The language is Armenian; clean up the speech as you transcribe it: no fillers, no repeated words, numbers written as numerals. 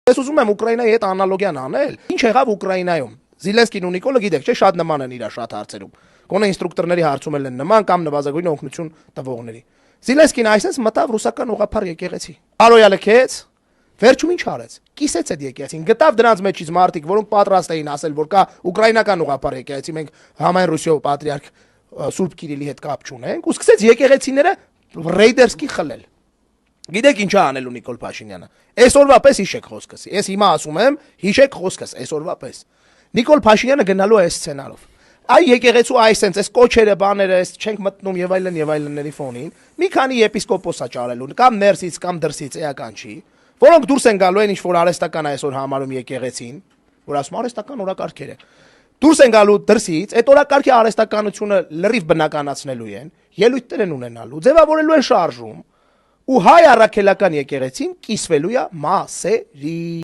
Ես ուզում եմ Ուկրաինայի հետ անալոգիան անել։ Ինչ եղավ Ուկրաինայում։ Զիլենսկին ու Նիկոլը գիտեք, չէ, շատ նման են իրար շատ հարցերում։ Գոնե ինստրուկտորների հարցում են նման կամ նվազագույն օգնություն տվողների։ Զիլենսկին այսպես մտավ ռուսական ուղղափառ եկեղեցի։ Արոյա լքեց, վերջում ինչ արեց։ Կիսեց այդ եկեղեցին, գտավ դրանց մեջից մարդիկ, որոնք պատրաստ էին ասել, որ կա ուկրաինական ուղղափառ եկեղեցի, մենք համայն Ռուսիո պատրիարք Սուրբ Կիրիլի հետ կապ չունենք, ու սկսեց եկեղեցիները ռեյդերսկի խլել։ Գիտեք ինչ անելու Նիկոլ Փաշինյանը։ Այսօրվա պես հիշեք խոսքս։ Ես հիմա ասում եմ, հիշեք խոսքս այսօրվա պես։ Նիկոլ Փաշինյանը գնալու է այս սցենարով։ Այ եկեղեցու այս կոչերը, բաները, այս չենք մտնում եւ այլնների ֆոնին։ Մի քանի եպիսկոպոս է ճարելու, կամ ներսից, կամ դրսից, էական չի, որոնք դուրս են գալու են ինչ որ արհեստական այսօր համարում եկեղեցին, որ ասում արհեստական օրակարգեր է։ Դուրս են գալու դրսից, այդ օրակարգի արհեստականությունը լրիվ բնականացնելու են, ելույթներ են ունենալու, ձևավորելու են շարժում, ու հայ առաքելական եկեղեցին կիսվելու է մասերի։